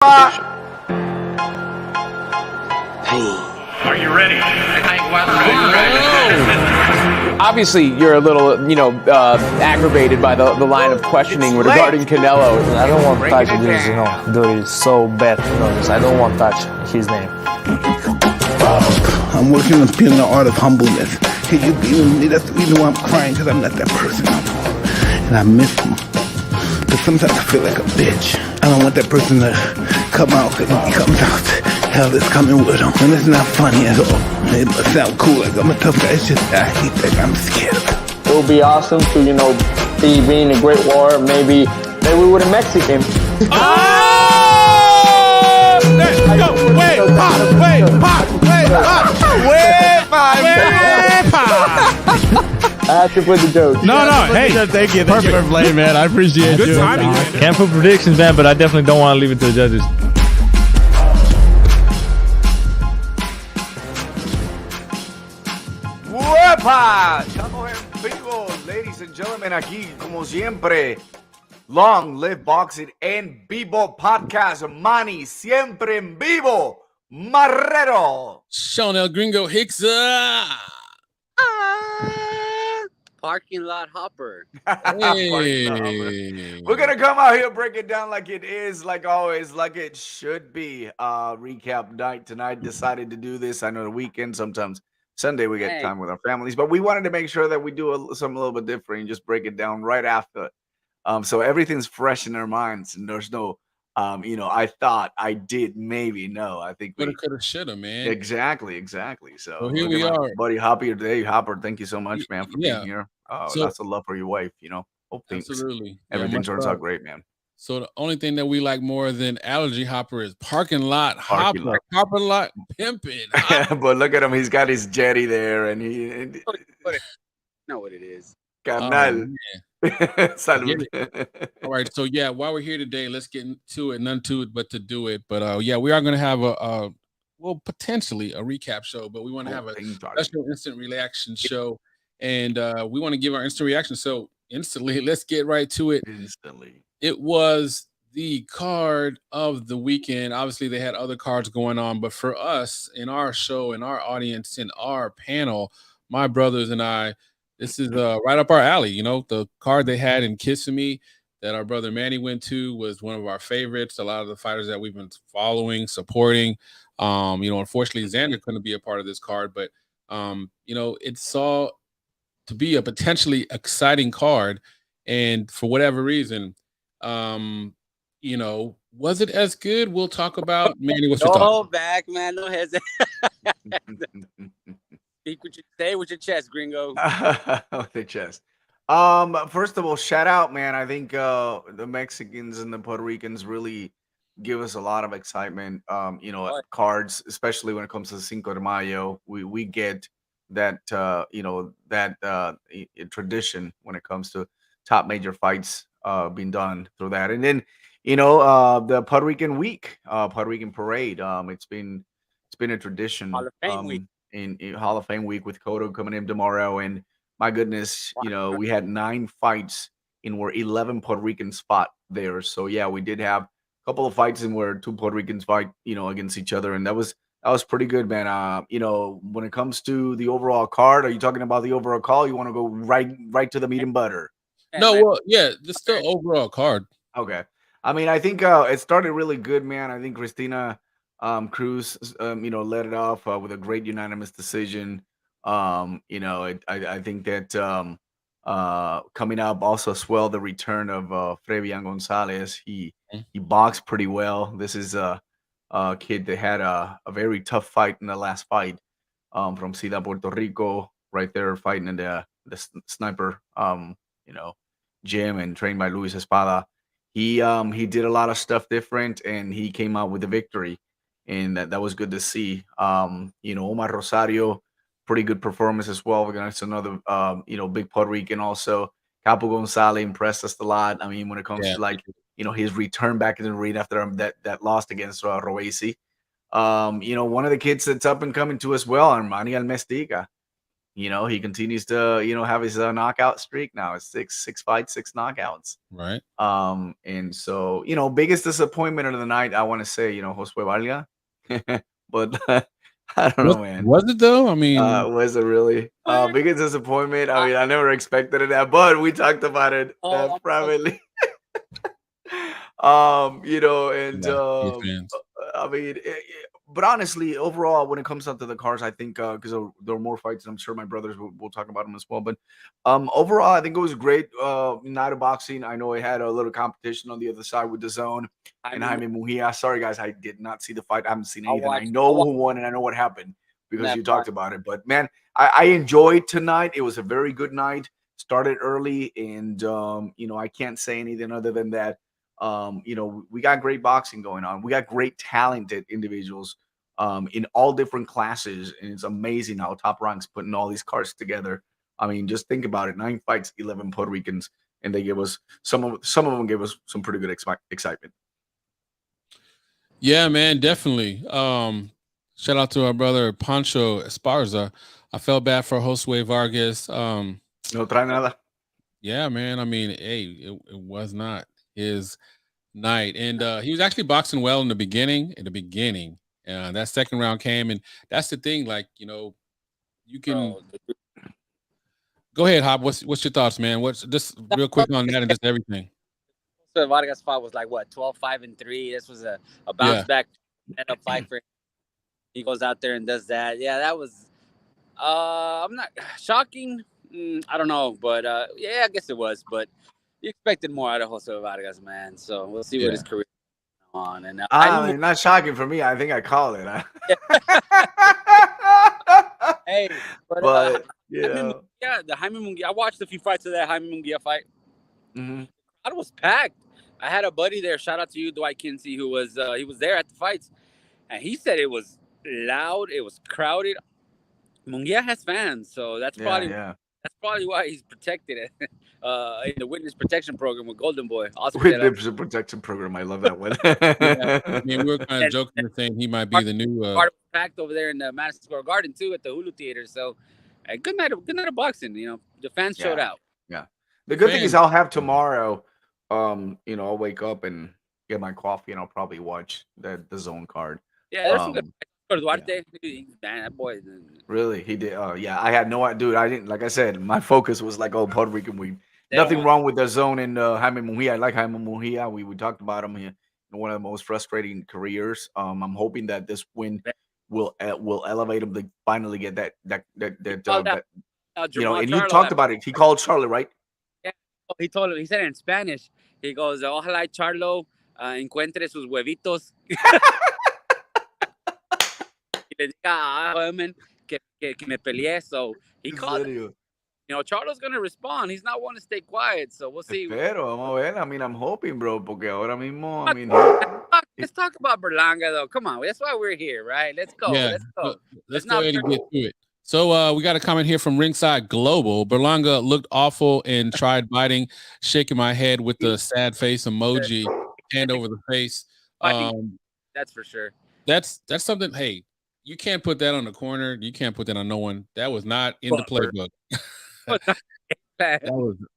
Are you ready? Obviously, you're a little, aggravated by the line of questioning regarding Canelo. I don't want to touch this, dude. It's so bad. I don't want to touch his name. I'm working on being the art of humbleness. Hey, you being me, that's the reason why I'm crying, because I'm not that person no more. And I miss him. But sometimes I feel like a bitch. I don't want that person to come out, because when he comes out, hell is coming with him. And it's not funny at all. It must sound cool, like I'm a tough guy. It's just, I hate that I'm scared of him. It would be awesome to, be being a great war. Maybe we would have Mexican. Let's go! Way pop! I have to put the joke. No, hey, thank you. Perfect for playing, man. I appreciate you. Good timing, man. Can't put predictions, man, but I definitely don't want to leave it to the judges. ¡Uepa! Estamos en vivo, ladies and gentlemen, aquí, como siempre, Long Live Boxing EnVivo Podcast. Manny, siempre en vivo, Marrero. Sean El Gringo Hicks. Parking lot hopper. Hey. We're going to come out here, break it down like it is, like always, like it should be. Recap night tonight. Decided to do this. I know the weekend, sometimes Sunday we get time with our families, but we wanted to make sure that we do something a little bit different and just break it down right after. So everything's fresh in our minds, and there's no, I thought, I did, maybe, no. I think we coulda, shoulda, man. Exactly. So here we are, buddy Hoppy today. Hopper, thank you so much, man, for being here. Lots of love for your wife. Hope everything turns out great, man. So the only thing that we like more than allergy hopper is parking lot hopper, parking lot pimping. But look at him; he's got his jetty there, and he know what it is. Carnal. Salud. All right, so while we're here today, let's get into it. None to it but to do it. But we are going to have potentially a recap show, but we want to have a special instant reaction show, and we want to give our instant reaction. So instantly, let's get right to it. Instantly. It was the card of the weekend. Obviously, they had other cards going on, but for us, in our show, in our audience, in our panel, my brothers and I, this is right up our alley. The card they had in Kissimmee that our brother Manny went to was one of our favorites. A lot of the fighters that we've been following, supporting. Unfortunately, Xander couldn't be a part of this card, but it saw to be a potentially exciting card, and for whatever reason, was it as good? We'll talk about. Manny, what's your thought? Hold back, man. No hesitate. Stay with your chest, Gringo. The chest. First of all, shout out, man. I think the Mexicans and the Puerto Ricans really give us a lot of excitement. Cards, especially when it comes to Cinco de Mayo, we get that tradition when it comes to top major fights being done through that. And then the Puerto Rican week, Puerto Rican parade. It's been a tradition. Hall of Fame week. In Hall of Fame week with Cotto coming in tomorrow, and my goodness, we had 9 fights in where 11 Puerto Ricans fought there. So we did have a couple of fights in where 2 Puerto Ricans fight against each other, and that was pretty good, man. When it comes to the overall card, are you talking about the overall call? You want to go right to the meat and butter? It's still overall card. Okay. I mean, I think it started really good, man. I think Christina Cruz, led it off with a great unanimous decision. I think that coming up also swelled the return of Frevian Gonzalez. He boxed pretty well. This is a kid that had a very tough fight in the last fight from Ciudad, Puerto Rico, right there fighting in the sniper, gym and trained by Luis Espada. He did a lot of stuff different, and he came out with a victory. And that was good to see. Omar Rosario, pretty good performance as well against another, big Puerto Rican also. Capo Gonzalez impressed us a lot. I mean, when it comes to his return back in the ring after that loss against Roesi. One of the kids that's up and coming too as well, Armani Almestiga. you know, he continues to, you know, have his knockout streak now. It's six fights, 6 knockouts. Right. And so, you know, biggest disappointment of the night, I want to say, you know, Josue Vargas. But I don't know, man. Was it though? I mean, Was it really? Biggest disappointment. I mean, I never expected it that, but we talked about it privately. You know, and yeah, fans. I mean, but honestly, overall, when it comes down to the cars, I think because there are more fights, and I'm sure my brothers will talk about them as well. But overall, I think it was great night of boxing. I know it had a little competition on the other side with the Zone and Jaime Mujia. Sorry, guys, I did not see the fight. I haven't seen anything. I know who won and I know what happened because you talked about it. But man, I enjoyed tonight. It was a very good night. Started early, and you know, I can't say anything other than that. You know, we got great boxing going on. We got great talented individuals in all different classes, and it's amazing how Top Rank's putting all these cards together. I mean, just think about it: 9 fights, 11 Puerto Ricans, and they give us some of them gave us some pretty good excitement. Yeah, man, definitely. Shout out to our brother Pancho Esparza. I felt bad for Josue Vargas. No trae nada. Yeah, man. I mean, hey, it was not his night, and he was actually boxing well in the beginning. That second round came, and that's the thing. Like, you know, you can go ahead, Hop. What's your thoughts, man? What's just real quick on that and just everything. So Vargas fight was like what 12-5-3. This was a bounce back end up fight for him. He goes out there and does that. Yeah, that was I'm not shocking. I don't know, but yeah, I guess it was. But you expected more out of Josue Vargas, man. So we'll see what his career is on. And I mean, not shocking for me. I think I call it. Hey, but yeah, the Jaime Munguia. I watched a few fights of that Jaime Munguia fight. Mm-hmm. It was packed. I had a buddy there. Shout out to you, Dwight Kinsey, who was he was there at the fights, and he said it was loud. It was crowded. Munguia has fans, so that's probably why he's protected in the witness protection program with Golden Boy. Witness protection program. I love that one. Yeah, I mean, we were kind of joking and saying he might be the new. Packed over there in the Madison Square Garden too at the Hulu Theater. So, good night of boxing. You know, the fans showed out. Yeah, the good thing is I'll have tomorrow. You know, I'll wake up and get my coffee, and I'll probably watch the Zone card. Yeah, there's some good. Duarte, man, that boy. Really, he did. Yeah, I had no idea, dude. I didn't. Like I said, my focus was like, Puerto Rican week. Nothing wrong with the Zone and Jaime Mujia. I like Jaime Mujia. We talked about him here in one of the most frustrating careers. I'm hoping that this win will elevate him to finally get that you know. And you talked about it. He called Charlotte, right? Yeah, he told him. He said it in Spanish. He goes, "Ojalá Charlo encuentre sus huevitos." Que me peleé. So he called. You know, Charlo's gonna respond. He's not one to stay quiet. So we'll see. Pero vamos a ver. I mean, I'm hoping, bro, porque ahora mismo. I mean, let's talk about Berlanga, though. Come on, that's why we're here, right? Let's go. Yeah, let's go ahead and get to it. So we got a comment here from Ringside Global. Berlanga looked awful and tried biting, shaking my head with the sad face emoji, hand over the face. That's for sure. That's something. Hey, you can't put that on the corner. You can't put that on no one. That was not in the playbook. that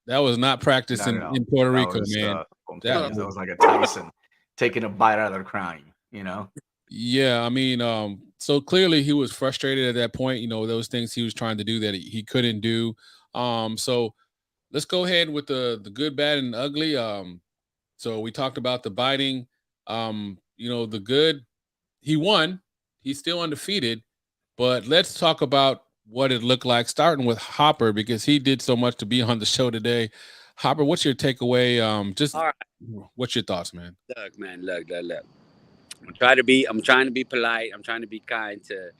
was not practiced in Puerto Rico, man. That was like a Tyson taking a bite out of the crime, you know? Yeah, I mean, so clearly he was frustrated at that point. You know, those things he was trying to do that he couldn't do. So let's go ahead with the good, bad, and ugly. So we talked about the biting. You know, the good, he won. He's still undefeated. But let's talk about what it looked like, starting with Hopper, because he did so much to be on the show today. Hopper, what's your takeaway? What's your thoughts, man? Look, man, look. I'm trying to be polite. I'm trying to be kind to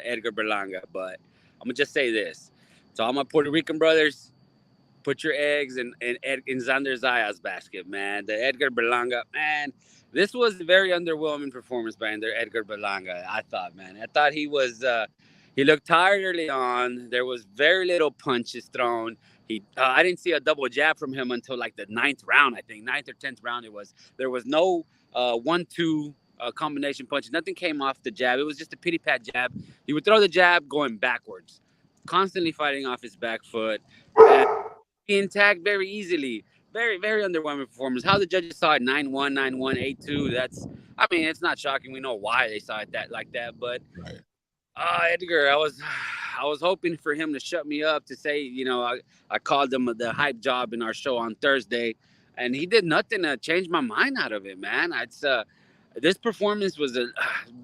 Edgar Berlanga, but I'm gonna just say this: to all my Puerto Rican brothers, put your eggs in Xander Zaya's basket, man. The Edgar Berlanga, man. This was a very underwhelming performance by Edgar Berlanga. I thought he was. He looked tired early on. There was very little punches thrown. I didn't see a double jab from him until like the 9th round, I think. 9th or 10th round it was. There was no 1-2 combination punches. Nothing came off the jab. It was just a pity-pat jab. He would throw the jab going backwards. constantly fighting off his back foot, and being tagged very easily. Very, very underwhelming performance. How the judges saw it 9-1, 9-1, 8-2. That's, I mean, it's not shocking. We know why they saw it that like that. But Right. Edgar, I was hoping for him to shut me up, to say, I called him the hype job in our show on Thursday, and he did nothing to change my mind out of it, man. It's this performance was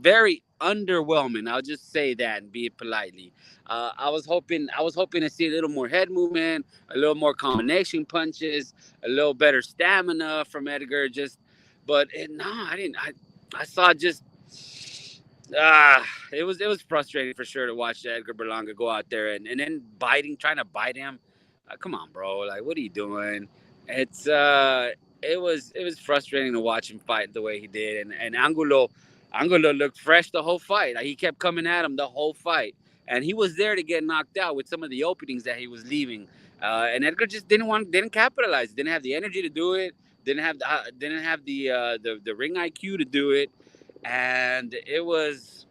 very underwhelming. I'll just say that and be it politely. I was hoping to see a little more head movement, a little more combination punches, a little better stamina from Edgar. No, I didn't. I saw just it was frustrating for sure to watch Edgar Berlanga go out there and then trying to bite him. Come on, bro. Like, what are you doing? It's it was frustrating to watch him fight the way he did. And Angulo looked fresh the whole fight. Like, he kept coming at him the whole fight, and he was there to get knocked out with some of the openings that he was leaving. And Edgar just didn't capitalize. Didn't have the energy to do it. Didn't have the ring IQ to do it. And it was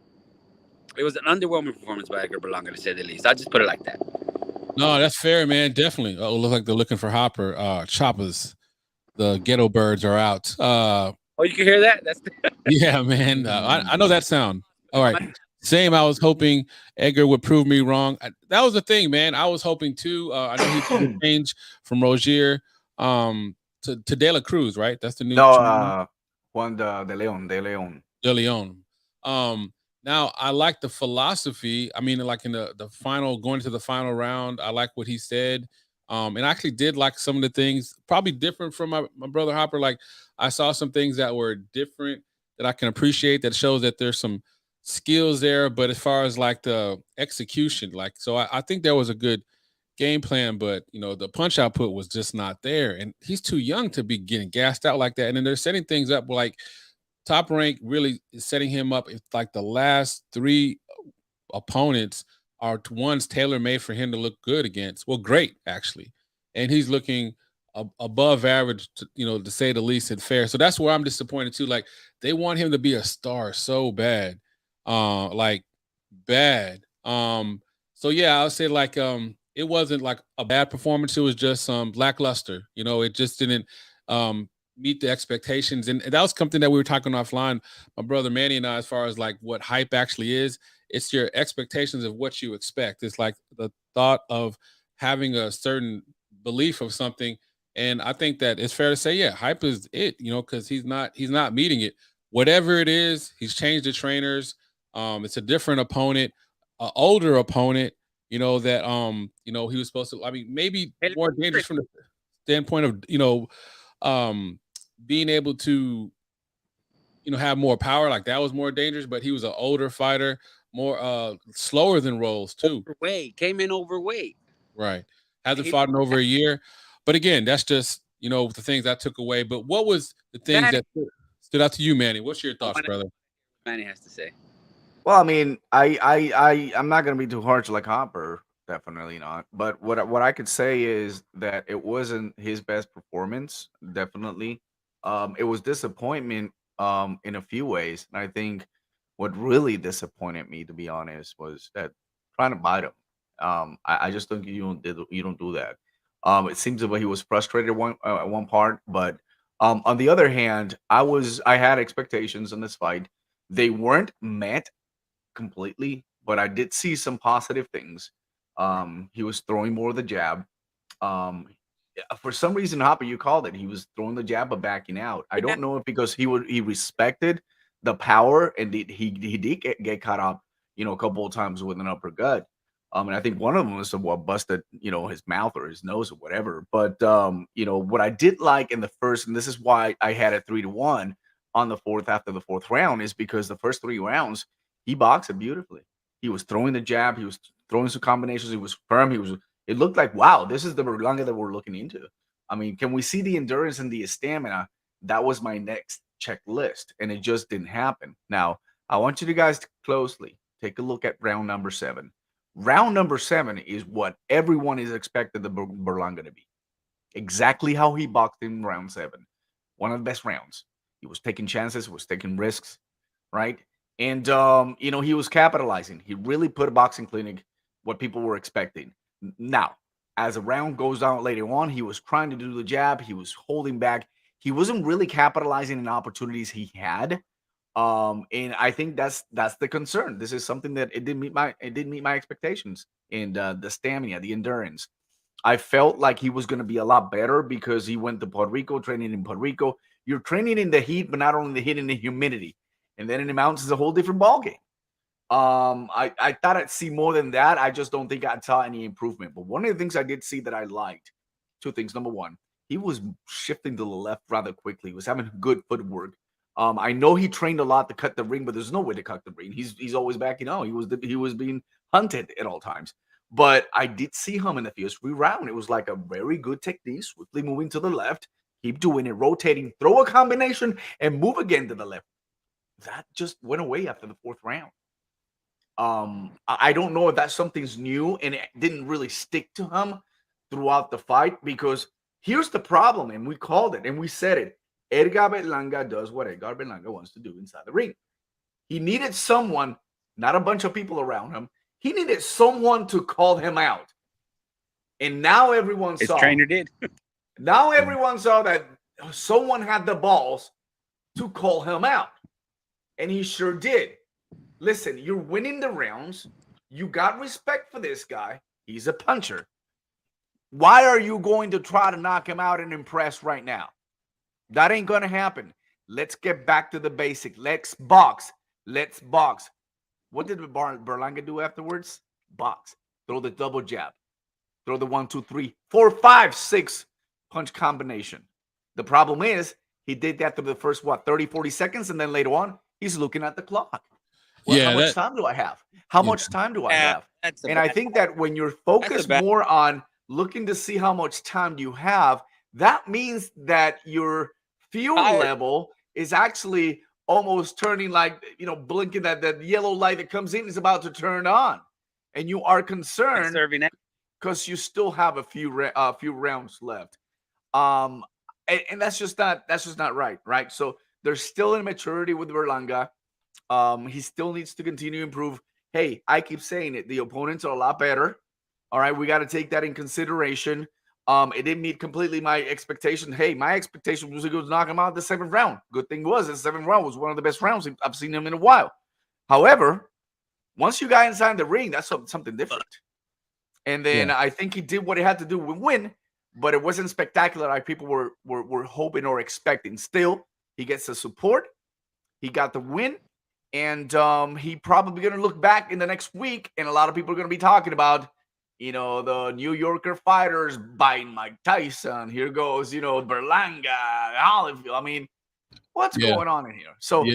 an underwhelming performance by Edgar Berlanga, to say the least. I'll just put it like that. No, that's fair, man. Definitely. Oh, look like they're looking for Hopper. Choppers. The ghetto birds are out. Oh, you can hear that? That's yeah, man. I know that sound. All right. Same. I was hoping Edgar would prove me wrong. That was the thing, man. I was hoping too. I know he changed from Rozier to De La Cruz, right? That's the new. No, Juan de Leon. De Leon. Now I like the philosophy. I mean, like in the final, going to the final round, I like what he said. And I actually did like some of the things, probably different from my brother Hopper. Like, I saw some things that were different that I can appreciate, that shows that there's some skills there. But as far as like the execution, like, so I think there was a good game plan, but the punch output was just not there. And he's too young to be getting gassed out like that. And then they're setting things up like Top Rank really is setting him up. It's like the last 3 opponents are ones tailor-made for him to look good against. Well, great, actually. And he's looking above average, to say the least, and fair. So that's where I'm disappointed too. Like, they want him to be a star so bad. Like, bad. So yeah, I'll say like it wasn't like a bad performance. It was just lackluster. It just didn't meet the expectations. And that was something that we were talking offline, my brother Manny and I, as far as like what hype actually is. It's your expectations of what you expect. It's like the thought of having a certain belief of something. And I think that it's fair to say, yeah, hype is it, because he's not meeting it. Whatever it is, he's changed the trainers. It's a different opponent, an older opponent, that he was supposed to, I mean, maybe more dangerous from the standpoint of, being able to, have more power. Like, that was more dangerous, but he was an older fighter, more slower than Rolls too. Overweight, came in overweight. Right. Hasn't fought in over a year. But again, that's just, the things I took away. But what was the things that stood out to you, Manny? What's your thoughts, brother? Manny has to say. Well, I mean, I'm not gonna be too harsh like Hopper, definitely not. But what I could say is that it wasn't his best performance, definitely. It was disappointment in a few ways. And I think what really disappointed me, to be honest, was that trying to bite him. I just think you don't do that. It seems that he was frustrated at one part, but on the other hand, I had expectations in this fight. They weren't met completely, but I did see some positive things. He was throwing more of the jab. For some reason, Hopper, you called it. He was throwing the jab but backing out. I don't know if because he respected the power and he did get caught up, a couple of times with an uppercut. And I think one of them was what busted, his mouth or his nose or whatever. But what I did like in the first, and this is why I had it 3-1 on the fourth after the fourth round, is because the first 3 rounds he boxed it beautifully. He was throwing the jab, he was throwing some combinations, he was firm, it looked like, wow, this is the Berlanga that we're looking into. I mean, can we see the endurance and the stamina? That was my next checklist, and it just didn't happen. Now, I want you guys to closely take a look at round number 7. Round number 7 is what everyone is expected the Berlanga to be. Exactly how he boxed in round 7. One of the best rounds. He was taking chances, was taking risks, right? And he was capitalizing. He really put a boxing clinic what people were expecting. Now, as a round goes on later on, he was trying to do the jab. He was holding back. He wasn't really capitalizing on opportunities he had. And I think that's the concern. This is something that it didn't meet my expectations. And the stamina, the endurance. I felt like he was going to be a lot better because he went to Puerto Rico, training in Puerto Rico. You're training in the heat, but not only the heat, in the humidity. And then in the mountains is a whole different ballgame. I thought I'd see more than that. I just don't think I saw any improvement. But one of the things I did see that I liked, two things. Number one, he was shifting to the left rather quickly. He was having good footwork. I know he trained a lot to cut the ring, but there's no way to cut the ring. He's always backing out. He was being hunted at all times. But I did see him in the first round. It was like a very good technique, swiftly moving to the left, keep doing it, rotating, throw a combination, and move again to the left. That just went away after the fourth round. I don't know if that's something's new and it didn't really stick to him throughout the fight, because here's the problem, and we called it and we said it. Edgar Berlanga does what Edgar Berlanga wants to do inside the ring. He needed someone, not a bunch of people around him. He needed someone to call him out. And now everyone His saw. trainer did. Now everyone saw that someone had the balls to call him out. And he sure did. Listen, you're winning the rounds. You got respect for this guy. He's a puncher. Why are you going to try to knock him out and impress right now? That ain't going to happen. Let's get back to the basic. Let's box. Let's box. What did Berlanga do afterwards? Box. Throw the double jab. Throw the 1, 2, 3, 4, 5, 6 punch combination. The problem is he did that through the first, 30, 40 seconds, and then later on, he's looking at the clock. Well, how much time do I have? How much time do I have? And I think that when you're focused more on looking to see how much time you have, that means that your fuel level is actually almost turning, like, blinking, that yellow light that comes in is about to turn on. And you are concerned because you still have a few rounds left. And that's just not right? So there's still immaturity with Berlanga. He still needs to continue to improve. Hey, I keep saying it. The opponents are a lot better. All right, we got to take that in consideration. It didn't meet completely my expectation. Hey, my expectation was he was knock him out in the 7th round. Good thing was the 7th round was one of the best rounds I've seen him in a while. However, once you got inside the ring, that's something different. And then I think he did what he had to do to win, but it wasn't spectacular like people were hoping or expecting. Still, he gets the support. He got the win. And he probably going to look back in the next week, and a lot of people are going to be talking about, the New Yorker fighters biting Mike Tyson. Here goes, Berlanga, Holyfield. I mean, what's going on in here? So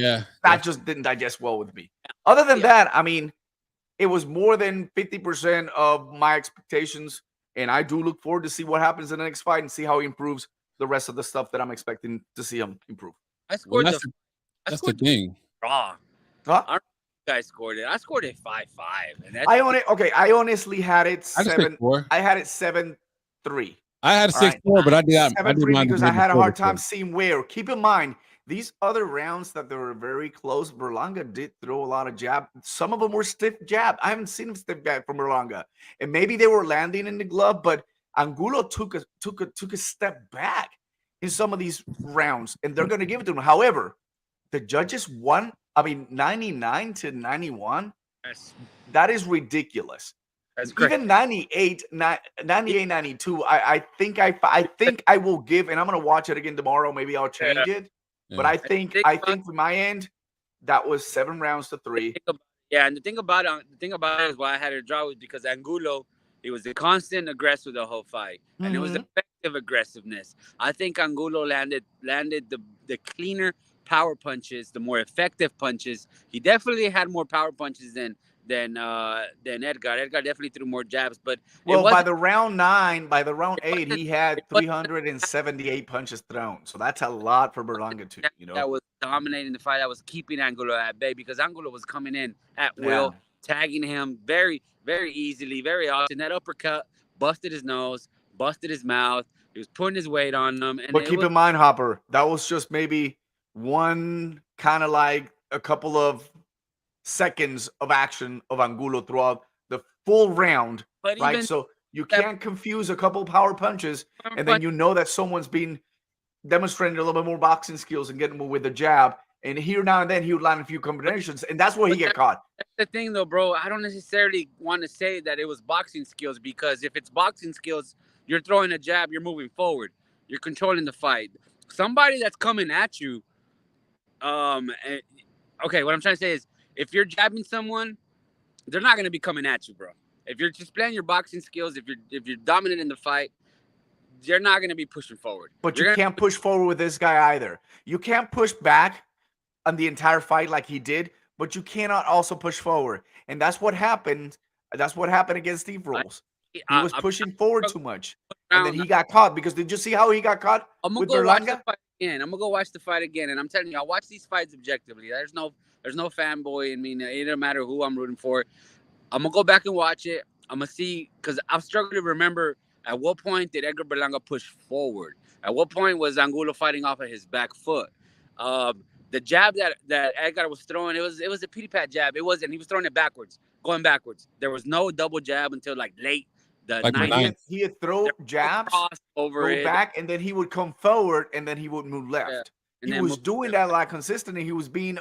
that just didn't digest well with me. Other than that, I mean, it was more than 50% of my expectations, and I do look forward to see what happens in the next fight and see how he improves the rest of the stuff that I'm expecting to see him improve. That's the thing. Wrong. Huh? I scored it. I scored it 5-5. And that's I own it. Okay, I honestly had it 7. I had it 7-3. I had 6-4, but I did 7-3 because I had a hard time seeing where. Keep in mind, these other rounds that they were very close, Berlanga did throw a lot of jab. Some of them were stiff jab. I haven't seen him stiff jab from Berlanga, and maybe they were landing in the glove, but Angulo took a step back in some of these rounds, and they're going to give it to him. However, the judges won. I mean, 99-91. That is ridiculous. That's great. Even 98-92. I think I will give, and I'm gonna watch it again tomorrow. Maybe I'll change it. Yeah. But I think from my end, that was 7 rounds to 3. And the thing about it is why I had to draw was because Angulo, he was a constant aggressor the whole fight, and it was effective aggressiveness. I think Angulo landed the cleaner power punches, the more effective punches. He definitely had more power punches than Edgar. Edgar definitely threw more jabs, but by the round 8, he had 378 punches thrown. So that's a lot for Berlanga too. That was dominating the fight. That was keeping Angulo at bay because Angulo was coming in at will, tagging him very, very easily, very often. That uppercut busted his nose, busted his mouth. He was putting his weight on him. But keep in mind, Hopper, that was just maybe one kind of like a couple of seconds of action of Angulo throughout full round, But right? even So you that- can't confuse a couple power punches, and then you know that someone's been demonstrating a little bit more boxing skills and getting more with the jab. And here now and then he would land a few combinations, and that's where he get caught. That's the thing, though, bro. I don't necessarily want to say that it was boxing skills, because if it's boxing skills, you're throwing a jab, you're moving forward, you're controlling the fight. Somebody that's coming at you, okay, what I'm trying to say is, if you're jabbing someone, they're not going to be coming at you, bro. If you're just playing your boxing skills, if you're dominant in the fight, you're not going to be pushing forward. But you can't push forward with this guy either. You can't push back on the entire fight like he did, but you cannot also push forward. And that's what happened. That's what happened against Steve Rolls. He was pushing forward too much. And then he got caught, because did you see how he got caught with Berlanga? I'm gonna go watch the fight again, and I'm telling you, I watch these fights objectively. There's no fanboy in me. It doesn't matter who I'm rooting for. I'm gonna go back and watch it. I'm gonna see, because I'm struggling to remember at what point did Edgar Berlanga push forward. At what point was Angulo fighting off of his back foot? The jab that Edgar was throwing, it was a pity pat jab. It wasn't. He was throwing it backwards, going backwards. There was no double jab until like late. He would throw jabs, go back, and then he would come forward, and then he would move left. Yeah. He was doing that like consistently. He was being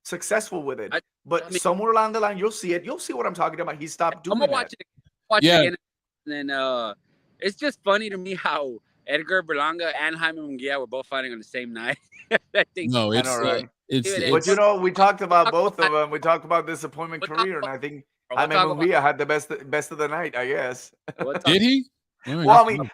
successful with it. But somewhere along the line, you'll see it. You'll see what I'm talking about. He stopped doing I'm gonna watch it again. And then it's just funny to me how Edgar Berlanga and Jaime Munguia were both fighting on the same night. I think it's but you know, we talked about both of them. We talked about disappointment career, and I think Jaime Munguia had the best of the night, I guess. Did he? Well,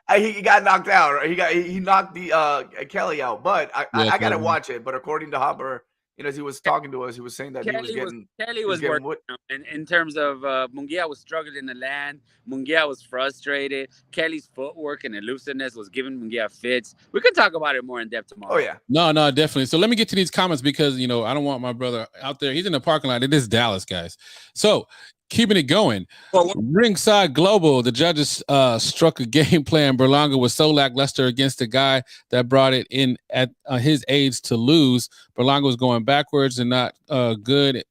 I mean, he got knocked out. Right? He knocked the Kelly out, but I gotta watch it. But according to Hopper, you know, as he was talking to us, he was saying that Kelly was working. In terms of Munguia was struggling to land. Munguia was frustrated. Kelly's footwork and elusiveness was giving Munguia fits. We can talk about it more in depth tomorrow. Oh yeah, no, definitely. So let me get to these comments, because you know I don't want my brother out there. He's in the parking lot. It is Dallas, guys. So keeping it going. Ringside Global, the judges struck a game plan. Berlanga was so lackluster against the guy that brought it in at his age to lose. Berlanga was going backwards and not good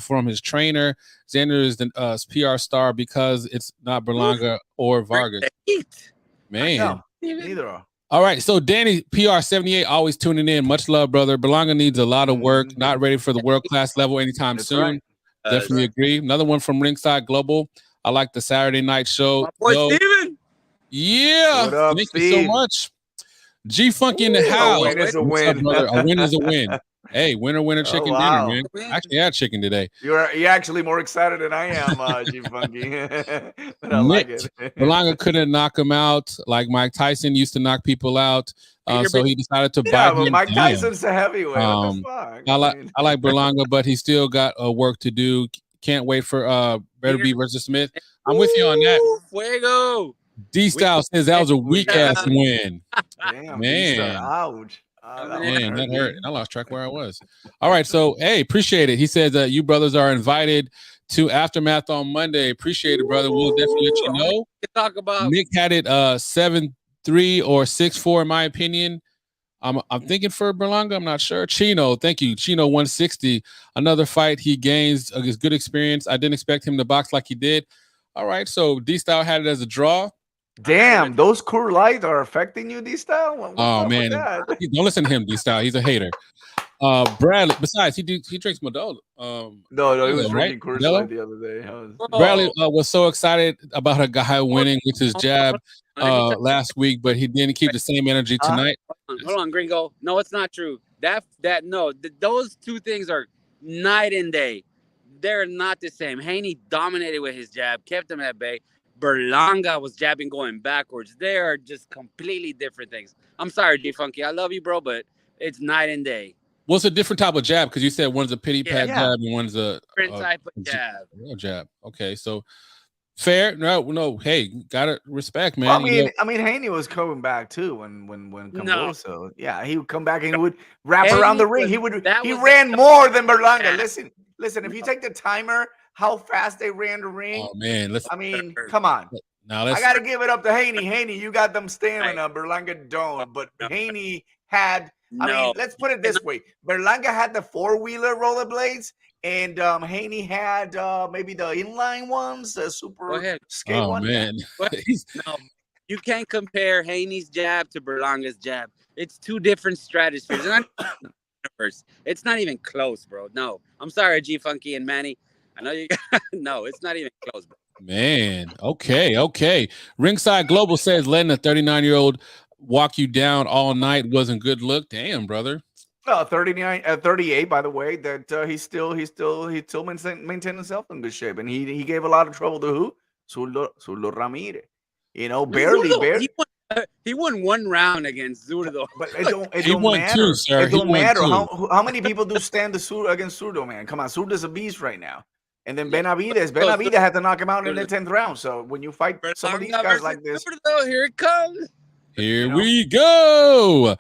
from his trainer. Xander is the PR star because it's not Berlanga or Vargas. Man. Neither are. All right, so Danny, PR78, always tuning in. Much love, brother. Berlanga needs a lot of work. Not ready for the world-class level anytime soon. Right. Definitely agree. Another one from Ringside Global. I like the Saturday night show. My boy Steven. Yeah. What up, Thank Steve? you so much. G Funky in the house. A win is a win. A win is a win. Hey, winner, chicken dinner, man. I actually had chicken today. You're actually more excited than I am, G Funky. But I like it. Berlanga couldn't knock him out like Mike Tyson used to knock people out. So he decided to buy him. Mike Tyson's a heavyweight. I like Berlanga, but he still got work to do. Can't wait for Better B versus Smith. I'm with you on that. Fuego. D-Style says that was a weak ass win. Damn, man. Ouch. Man, that hurt. I lost track where I was. All right, so hey, appreciate it. He says that you brothers are invited to Aftermath on Monday. Appreciate it, brother. We'll definitely let you know. Talk about Nick had it 7-3 or 6-4 in my opinion. I'm thinking for Berlanga. I'm not sure. Chino, thank you. Chino 160. Another fight he gains his good experience. I didn't expect him to box like he did. All right, so D-Style had it as a draw. Damn, those Coors Light are affecting you, D-Style? Oh man, don't listen to him, D-Style. He's a hater. Bradley. Besides, he drinks Modelo. No, he was drinking Coors Light the other day. Bradley was so excited about a guy winning with his jab last week, but he didn't keep the same energy tonight. Hold on, Gringo. No, it's not true. Those two things are night and day. They're not the same. Haney dominated with his jab, kept him at bay. Berlanga was jabbing going backwards. They are just completely different things. I'm sorry, G-Funky. I love you, bro, but it's night and day. Well, it's a different type of jab because you said one's a pity pat jab and one's a different type of jab. Real jab. Okay, so fair. No. Hey, gotta respect, man. Well, I mean, Haney was coming back too when Camboso. Yeah, he would come back and he would wrap around the ring. He ran more than Berlanga. Yeah. Listen. If you take the timer, how fast they ran the ring. Oh man, come on. Now I gotta give it up to Haney. Haney, you got them stamina. Berlanga don't. But Haney had. I mean, let's put it this way: Berlanga had the 4-wheeler rollerblades. and Haney had maybe the inline ones, the Go super ahead. skate Oh one. man, No, you can't compare Haney's jab to Berlanga's jab. It's two different stratospheres. It's not even close, bro. No, I'm sorry, G Funky and Manny. I know you. No, it's not even close, bro. man. Okay. Ringside Global says letting a 39-year-old walk you down all night wasn't good look. Damn, brother. 38, by the way, that he's still maintaining himself in good shape, and he gave a lot of trouble to who? Zurdo Ramirez. You know, barely. He won 1 round against Zurdo. But it don't won matter. two, sir. It He don't won matter two. how many people do stand against Zurdo, man. Come on, Zurdo's a beast right now. And then Benavidez had to knock him out in the 10th round. So when you fight some of these guys like this, Zurdo, here it comes. Here we go.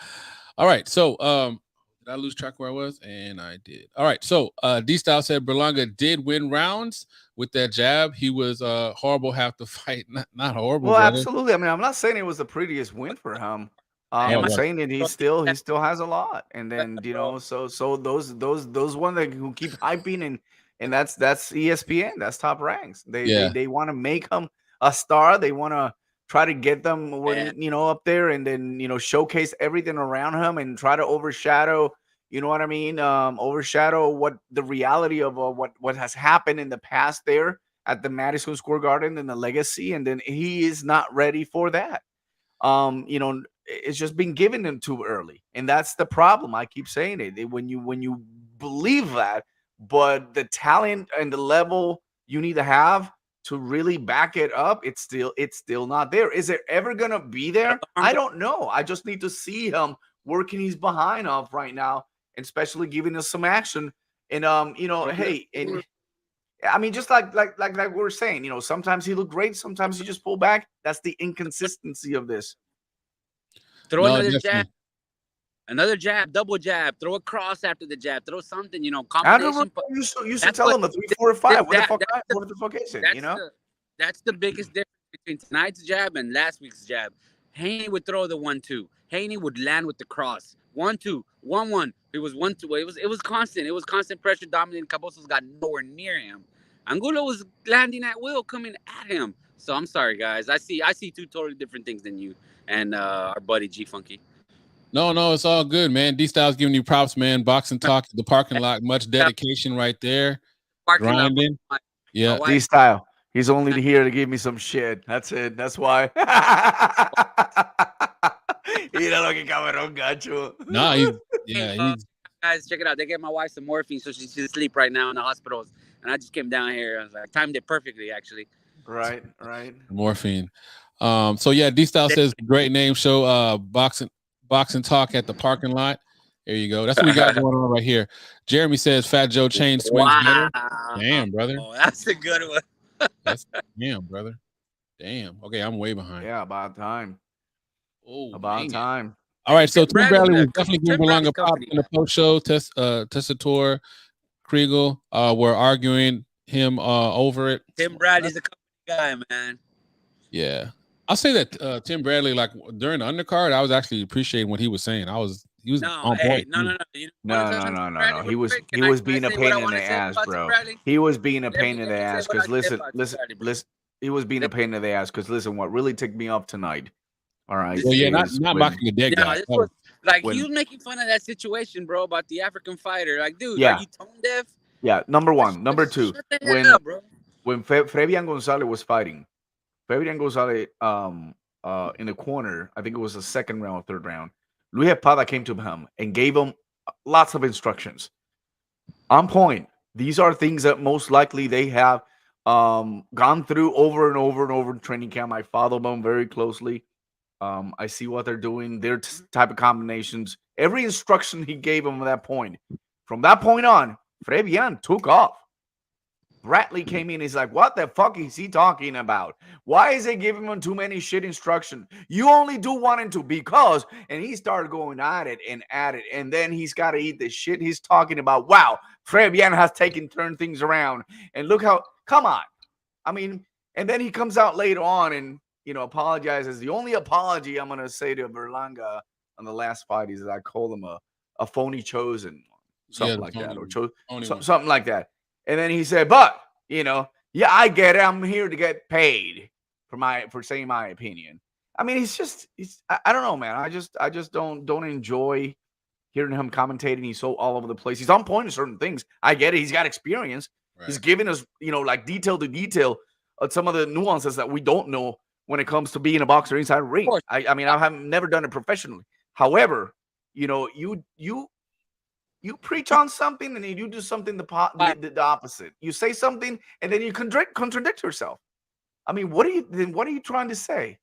All right. So did I lose track where I was? And I did. All right. So D-Style said Berlanga did win rounds with that jab. He was horrible half the fight. Not horrible. well, brother. absolutely. I mean, I'm not saying it was the prettiest win for him. I'm saying that he still has a lot. And then so those one that who keep hyping and that's ESPN. That's Top Ranks. They want to make him a star. They want to try to get them up there and then showcase everything around him and try to overshadow. You know what I mean? Overshadow what the reality of what has happened in the past there at the Madison Square Garden and the legacy, and then he is not ready for that. It's just been given him too early, and that's the problem. I keep saying it. When you believe that, but the talent and the level you need to have to really back it up, it's still not there. Is it ever gonna be there? I don't know. I just need to see him working his behind off right now, and especially giving us some action. And hey, and I mean, just like we're saying, sometimes he looked great, sometimes he just pulled back. That's the inconsistency of this. Throw another jab, double jab, throw a cross after the jab, throw something, combination. You should tell him a 3, 4, 5. What the fuck is it? That's the biggest difference between tonight's jab and last week's jab. Haney would throw the 1-2. Haney would land with the cross. 1-2, 1-1. It was 1-2. It was constant. It was constant pressure dominating. Cabosos got nowhere near him. Angulo was landing at will, coming at him. So I'm sorry, guys. I see two totally different things than you and our buddy G Funky. No, it's all good, man. D-Style's giving you props, man. Boxing Talk, the parking lot, much dedication right there. Grinding. Yeah. D-Style. He's only here to give me some shit. That's it. That's why. Mira lo que cabrón, gacho. No, guys, check it out. They gave my wife some morphine, so she's asleep right now in the hospitals. And I just came down here. I was like, timed it perfectly, actually. Right. Morphine. So yeah, D-Style says great name show. Boxing Talk at the parking lot. There you go. That's what we got going on right here. Jeremy says Fat Joe Chain swings better. Damn, brother. Oh, that's a good one. Damn, brother. Damn. Okay, I'm way behind. Yeah, about time. Oh, about time. All right, so Tim Bradley was definitely giving Berlanga pop in the post show. Tessitore, Kriegel were arguing him over it. Tim Bradley's a guy, man. Yeah. I'll say that Tim Bradley, like during the undercard, I was actually appreciating what he was saying. He was on point. No. He was being a pain in the ass, bro. He was being a pain in the ass because listen. He was being a pain in the ass because listen, what really ticked me off tonight. All right. Well, yeah, not mocking the dead guy. He was making fun of that situation, bro, about the African fighter. Like, dude, are you tone deaf? Yeah, number one. Number two, when Fabian Gonzalez was fighting, Fabian Gonzalez in the corner, I think it was the second round or third round, Luis Espada came to him and gave him lots of instructions. On point. These are things that most likely they have gone through over and over in training camp. I follow them very closely. I see what they're doing, their type of combinations. Every instruction he gave him at that point. From that point on, Fabian took off. Bradley came in. He's like, what the fuck is he talking about? Why is he giving him too many shit instructions? You only do 1 and 2 because, and he started going at it. And then he's got to eat the shit he's talking about. Wow, Fabian has turned things around. And look how, come on. I mean, and then he comes out later on and, apologizes. The only apology I'm going to say to Berlanga on the last fight is that I called him a phony chosen. something like that, or one. something like that. And then he said, "But yeah, I get it. I'm here to get paid for saying my opinion." I mean, I don't know, man. I just don't enjoy hearing him commentating. He's so all over the place. He's on point in certain things. I get it. He's got experience. Right. He's giving us, like detail to detail some of the nuances that we don't know when it comes to being a boxer inside a ring. I mean, I haven't never done it professionally. However, you preach on something and you do something the opposite. You say something and then you contradict yourself. I mean, what are you trying to say?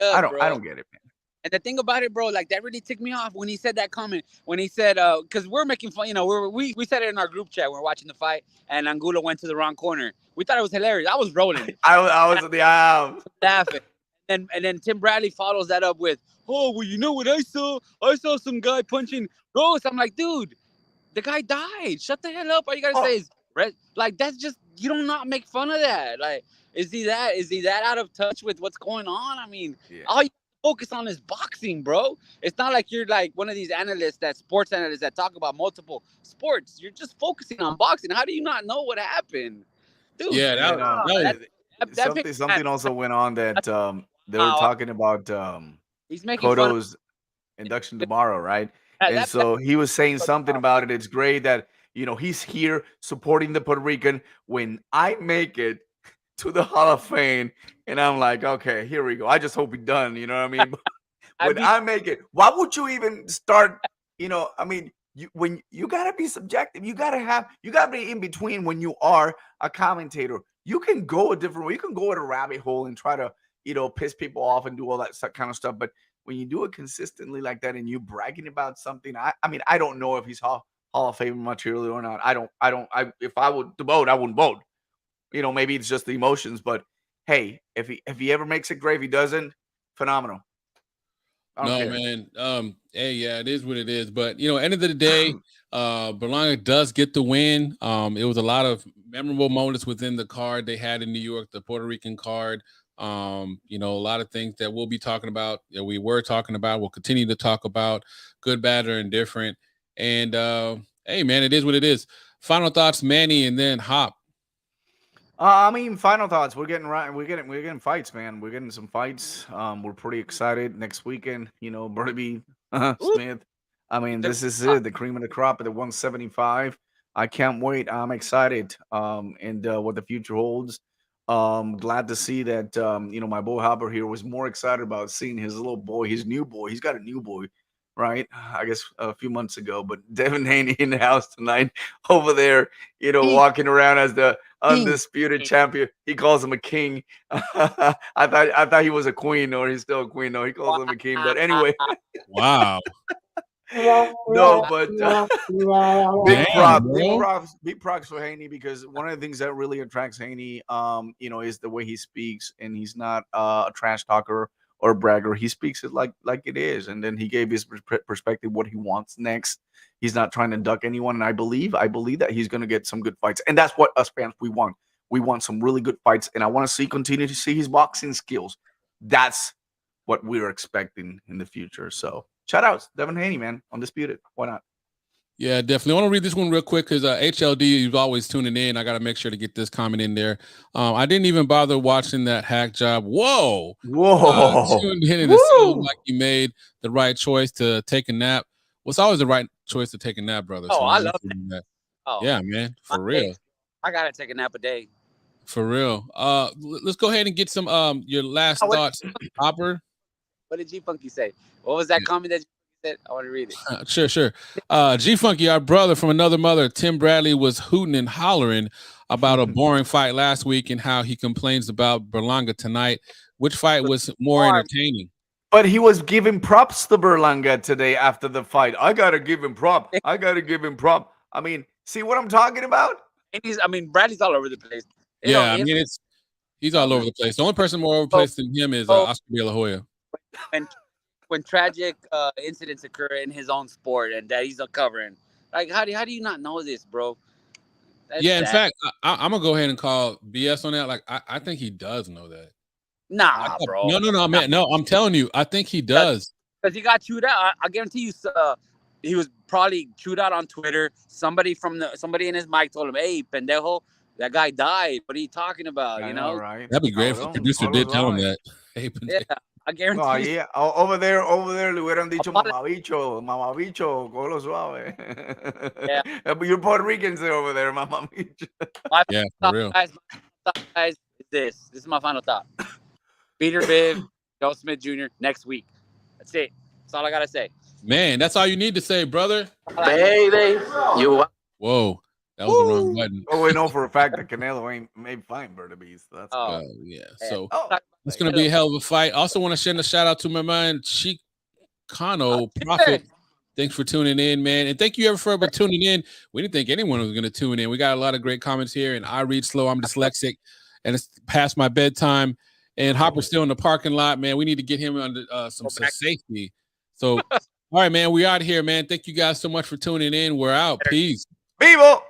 I don't get it, man. And the thing about it, bro, like that really ticked me off when he said that comment. When he said, because we're making fun, we said it in our group chat when we're watching the fight, and Angulo went to the wrong corner. We thought it was hilarious. I was rolling. I was laughing. And then Tim Bradley follows that up with, "Oh, well, you know what I saw? I saw some guy punching Rose." I'm like, dude, the guy died. Shut the hell up. All you gotta say is, like, that's just, you don't not make fun of that. Like, is he that out of touch with what's going on? I mean, all you focus on is boxing, bro. It's not like you're like one of these sports analysts that talk about multiple sports. You're just focusing on boxing. How do you not know what happened, dude? Yeah, something also went on that they were talking about he's making Cotto's induction tomorrow, right? And so he was saying something about it. It's great that he's here supporting the Puerto Rican when I make it to the Hall of Fame. And I'm like, okay, here we go. I just hope he's done. You know what I mean? When I make it, why would you even start? I mean, you gotta be subjective. You gotta be in between when you are a commentator. You can go a different way. You can go at a rabbit hole and try to, piss people off and do all that kind of stuff. But when you do it consistently like that and you bragging about something, I mean, I don't know if he's Hall of Fame material or not. If I would vote, I wouldn't vote. Maybe it's just the emotions, but hey, if he ever makes it, great. If he doesn't, phenomenal. No, man. Hey, yeah, it is what it is. But end of the day, Berlanga does get the win. It was a lot of memorable moments within the card they had in New York, the Puerto Rican card. A lot of things that we'll be talking about, that we were talking about, we'll continue to talk about, good, bad, or indifferent. And hey, man, it is what it is. Final thoughts, Manny, and then Hop. I mean, final thoughts. We're getting fights, man. We're getting some fights. We're pretty excited next weekend. Burnaby, Smith. I mean, this is it, the cream of the crop at the 175. I can't wait. I'm excited. And what the future holds. Glad to see that. My boy Hopper here was more excited about seeing his little boy, his new boy. He's got a new boy, right? I guess a few months ago. But Devin Haney in the house tonight, over there, walking around as the undisputed champion. He calls him a king. I thought he was a queen, or he's still a queen. No, he calls him a king. But anyway, wow. No, but big props for Haney, because one of the things that really attracts Haney, is the way he speaks, and he's not a trash talker or a bragger. He speaks it like it is, and then he gave his perspective, what he wants next. He's not trying to duck anyone, and I believe that he's going to get some good fights, and that's what us fans we want. We want some really good fights, and I want to continue to see his boxing skills. That's what we're expecting in the future. So, shout outs, Devin Haney, man, undisputed. Why not? Yeah, definitely. I want to read this one real quick because HLD, you've always tuning in. I got to make sure to get this comment in there. I didn't even bother watching that hack job. Whoa. Tuned in, and it seemed like you made the right choice to take a nap. Well, it's always the right choice to take a nap, brother. I love that. Oh, yeah, man, for real. I gotta take a nap a day. For real. Let's go ahead and get some your last thoughts, Hopper. What did G Funky say? What was that comment that you said? I want to read it. Sure. G Funky, our brother from another mother, Tim Bradley, was hooting and hollering about a boring fight last week and how he complains about Berlanga tonight. Which fight was more entertaining? But he was giving props to Berlanga today after the fight. I gotta give him prop. I mean, see what I'm talking about? And Bradley's all over the place. Yeah, he's all over the place. The only person more over the place than him is Oscar De La Hoya. When tragic incidents occur in his own sport and that he's uncovering, like how do you not know this, bro? That's in fact, I'm gonna go ahead and call BS on that. Like I think he does know that. Nah, bro. No, man. No, I'm telling you, I think he does. Because he got chewed out. I guarantee you, he was probably chewed out on Twitter. Somebody in his mic told him, "Hey, pendejo, that guy died. What are you talking about?" You know, right? That'd be great if the producer did tell him that. Hey, yeah, I guarantee. No, yeah, over there le hubieran dicho mamabicho, colo suave. Yeah. But you're Puerto Ricans over there, mamabicho. Yeah, for real. Guys, is this is my final thought. Peter Biv, Joe Smith Jr. next week. That's it. That's all I gotta say. Man, that's all you need to say, brother. Baby, you. Whoa, that was the wrong button. Oh, we know for a fact that Canelo ain't made fine Bird Beast. That's Yeah. So oh, it's gonna be a hell of a fight. Also, want to send a shout out to my man Chicano Prophet. Thanks for tuning in, man. And thank you for tuning in. We didn't think anyone was going to tune in. We got a lot of great comments here, and I read slow. I'm dyslexic, and it's past my bedtime. And Hopper's still in the parking lot, man. We need to get him under some safety. So, all right, man, we out here, man. Thank you guys so much for tuning in. We're out. Peace. Vivo.